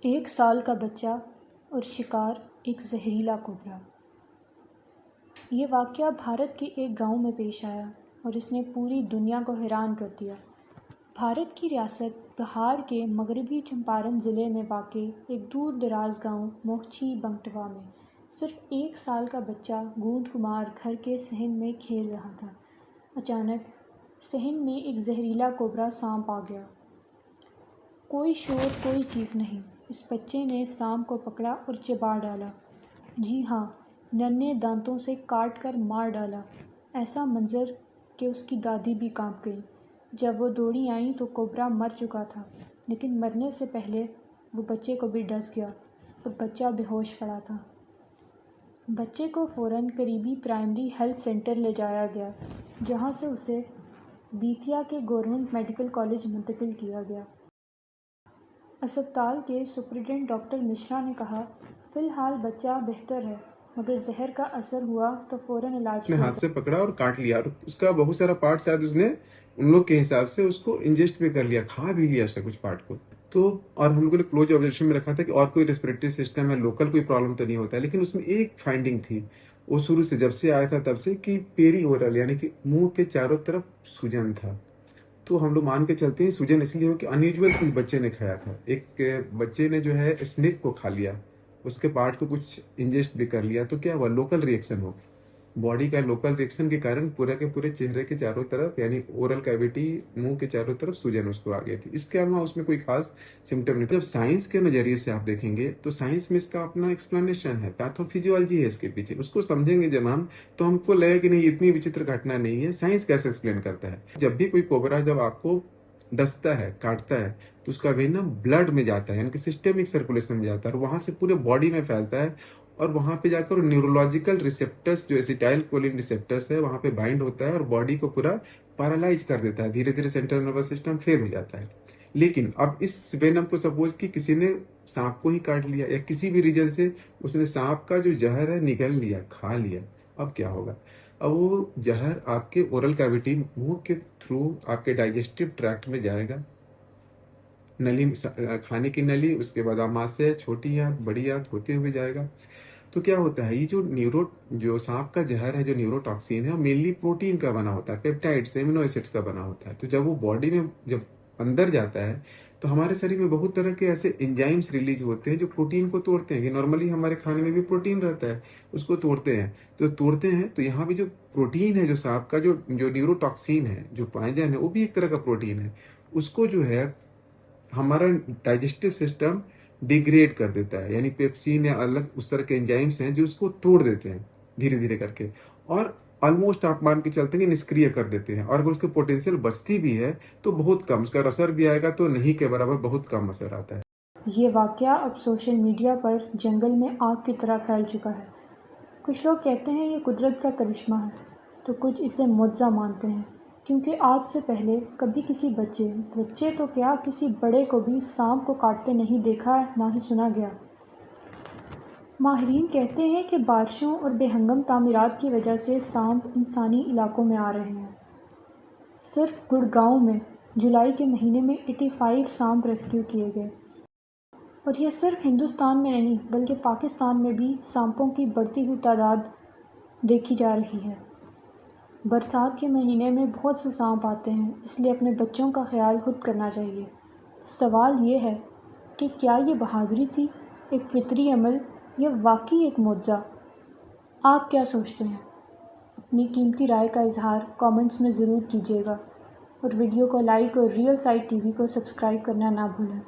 एक साल का बच्चा और शिकार एक जहरीला कोबरा। ये वाक़या भारत के एक गांव में पेश आया और इसने पूरी दुनिया को हैरान कर दिया। भारत की रियासत बिहार के मगरबी चंपारण ज़िले में वाक़े एक दूर दराज गांव मोहची बंटवा में सिर्फ 1 साल का बच्चा गूंज कुमार घर के सहन में खेल रहा था। अचानक सहन में एक जहरीला कोबरा सांप आ गया। कोई शोर, कोई चीख नहीं। इस बच्चे ने सांप को पकड़ा और चबा डाला। जी हाँ, नन्हे दांतों से काट कर मार डाला। ऐसा मंजर कि उसकी दादी भी कांप गई। जब वो दौड़ी आई तो कोबरा मर चुका था, लेकिन मरने से पहले वो बच्चे को भी डस गया और बच्चा बेहोश पड़ा था। बच्चे को फ़ौरन करीबी प्राइमरी हेल्थ सेंटर ले जाया गया, जहाँ से उसे बेतिया के गवर्नमेंट मेडिकल कॉलेज मुंतकिल किया गया। अस्पताल के सुपरिटेंडेंट डॉक्टर मिश्रा ने कहा, फ़िलहाल बच्चा बेहतर है, मगर जहर का असर हुआ तो फ़ौरन इलाज अपने किया हाथ से पकड़ा और काट लिया और उसका बहुत सारा पार्ट शायद उसने उन लोग के हिसाब से उसको इंजेस्ट भी कर लिया, खा भी लिया उसका कुछ पार्ट को। तो और हम लोगों ने क्लोज ऑब्जर्वेशन में रखा था कि और कोई रेस्पिरेटरी सिस्टम है, लोकल कोई प्रॉब्लम तो नहीं होता है, लेकिन उसमें एक फाइंडिंग थी वो शुरू से जब से आया था तब से कि पेरी ओरल यानी कि मुंह के चारों तरफ सूजन था। तो हम लोग मान के चलते हैं सूजन इसलिए हो कि अनयूजुअल कुछ बच्चे ने खाया था। एक बच्चे ने जो है स्नेक को खा लिया, उसके पार्ट को कुछ इंजेस्ट भी कर लिया, तो क्या हुआ, लोकल रिएक्शन हो, बॉडी का लोकल रिएक्शन के कारण पूरा के पूरे चेहरे के चारों तरफ यानी ओरल कैविटी मुंह के चारों तरफ सूजन उसको आ गई थी। इसके अलावा उसमें कोई खास सिम्टम नहीं था। जब साइंस के नजरिए से आप देखेंगे तो साइंस में इसका अपना एक्सप्लेनेशन है, पैथोफिजियोलॉजी है इसके पीछे, उसको समझेंगे जब हम तो हमको लगे कि नहीं इतनी विचित्र घटना नहीं है, साइंस कैसे एक्सप्लेन करता है। जब भी कोई कोबरा जब आपको डसता है, काटता है, तो उसका वेनम ब्लड में जाता है यानी कि सिस्टेमिक सर्कुलेशन में जाता है और वहां से पूरे बॉडी में फैलता है और वहां पे जाकर न्यूरोलॉजिकल रिसेप्टर्स जो एसिटाइल कोलिन रिसेप्टर्स है वहां पे बाइंड होता है और बॉडी को पूरा पैरालाइज कर देता है, धीरे धीरे सेंट्रल नर्वस सिस्टम फेल हो जाता है। लेकिन अब इस वेनम को सपोज कि किसी ने सांप को ही काट लिया या किसी भी रीजन से उसने सांप का जो जहर है निगल लिया, खा लिया, अब क्या होगा। अब वो जहर आपके ओरल कैविटी मुंह के थ्रू आपके डाइजेस्टिव ट्रैक्ट में जाएगा, नली खाने की नली, उसके बाद आमाशय, छोटी आंत, बड़ी आंत होते हुए जाएगा। तो क्या होता है, ये जो सांप का जहर है, जो न्यूरोटॉक्सिन है, मेनली प्रोटीन का बना होता है, पेप्टाइड्स, एमिनो एसिड्स का बना होता है। तो जब वो बॉडी में जब अंदर जाता है तो हमारे शरीर में बहुत तरह के ऐसे एंजाइम्स रिलीज होते हैं जो प्रोटीन को तोड़ते हैं, कि नॉर्मली हमारे खाने में भी प्रोटीन रहता है, उसको तोड़ते हैं। तो तोड़ते हैं तो यहाँ भी जो प्रोटीन है, जो सांप का जो जो न्यूरोटॉक्सिन है, जो पाइजन है, वो भी एक तरह का प्रोटीन है। उसको जो है हमारा डाइजेस्टिव सिस्टम डिग्रेड कर देता है, यानी पेप्सिन या अलग उस तरह के एंजाइम्स हैं जो उसको तोड़ देते हैं धीरे धीरे करके, और ऑलमोस्ट आप मान के चलते हैं कि निष्क्रिय कर देते हैं। और अगर उसकी पोटेंशियल बचती भी है तो बहुत कम, उसका असर भी आएगा तो नहीं के बराबर, बहुत कम असर आता है। ये वाक़या अब सोशल मीडिया पर जंगल में आग की तरह फैल चुका है। कुछ लोग कहते हैं ये कुदरत का करिश्मा है, तो कुछ इसे मुआज़ा मानते हैं, क्योंकि आज से पहले कभी किसी बच्चे तो क्या किसी बड़े को भी सांप को काटते नहीं देखा, ना ही सुना गया। माहिरीन कहते हैं कि बारिशों और बेहंगम तामीरात की वजह से सांप इंसानी इलाकों में आ रहे हैं। सिर्फ गुड़गांव में जुलाई के महीने में 85 सांप रेस्क्यू किए गए। और यह सिर्फ हिंदुस्तान में नहीं बल्कि पाकिस्तान में भी सांपों की बढ़ती हुई तादाद देखी जा रही है। बरसात के महीने में बहुत से सांप आते हैं, इसलिए अपने बच्चों का ख्याल खुद करना चाहिए। सवाल ये है कि क्या ये बहादुरी थी, एक फितरी अमल, या वाकई एक मुआज़ा? आप क्या सोचते हैं? अपनी कीमती राय का इजहार कमेंट्स में ज़रूर कीजिएगा और वीडियो को लाइक और रियल साइड टीवी को सब्सक्राइब करना ना भूलें।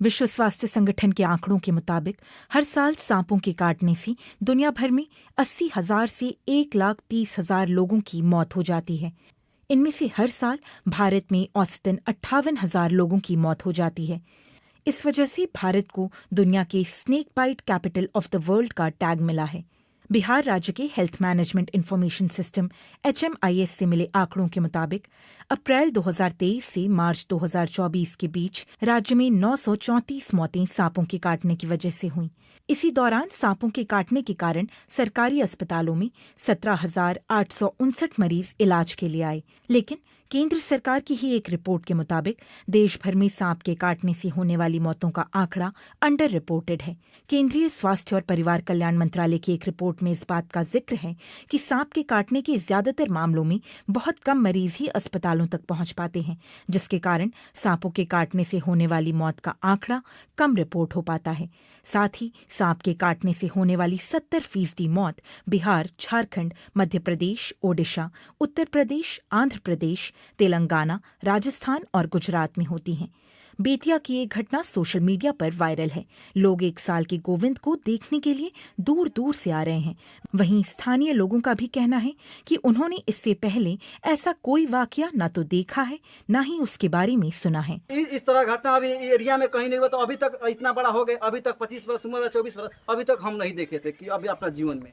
विश्व स्वास्थ्य संगठन के आंकड़ों के मुताबिक हर साल सांपों के काटने से दुनिया भर में 80,000 से 1,30,000 लोगों की मौत हो जाती है। इनमें से हर साल भारत में औसतन 58,000 लोगों की मौत हो जाती है। इस वजह से भारत को दुनिया के snake bite capital of the world का टैग मिला है। बिहार राज्य के health management information system HMIS से मिले आंकड़ों के मुताबिक अप्रैल 2023 से मार्च 2024 के बीच राज्य में 934 मौतें सांपों के काटने की वजह से हुईं। इसी दौरान सांपों के काटने के कारण सरकारी अस्पतालों में 17,859 मरीज इलाज के लिए आए, लेकिन केंद्र सरकार की ही एक रिपोर्ट के मुताबिक देश भर में सांप के काटने से होने वाली मौतों का आंकड़ा अंडर रिपोर्टेड है। केंद्रीय स्वास्थ्य और परिवार कल्याण मंत्रालय की एक रिपोर्ट में इस बात का जिक्र है कि सांप के काटने के ज्यादातर मामलों में बहुत कम मरीज ही अस्पतालों तक पहुंच पाते हैं, जिसके कारण सांपों के काटने से होने वाली मौत का आंकड़ा कम रिपोर्ट हो पाता है। साथ ही सांप के काटने से होने वाली 70% मौत बिहार, झारखंड, मध्य प्रदेश, ओडिशा, उत्तर प्रदेश, आंध्र प्रदेश, तेलंगाना, राजस्थान और गुजरात में होती हैं। बेतिया की एक घटना सोशल मीडिया पर वायरल है। लोग 1 साल के गोविंद को देखने के लिए दूर दूर से आ रहे हैं। वहीं स्थानीय लोगों का भी कहना है कि उन्होंने इससे पहले ऐसा कोई वाकया न तो देखा है, न ही उसके बारे में सुना है। इस तरह घटना अभी एरिया में कहीं नहीं हुआ, तो अभी तक इतना बड़ा हो गया, अभी तक 25 वर्ष उम्र, 24 वर्ष, अभी तक हम नहीं देखे थे कि अभी अपना जीवन में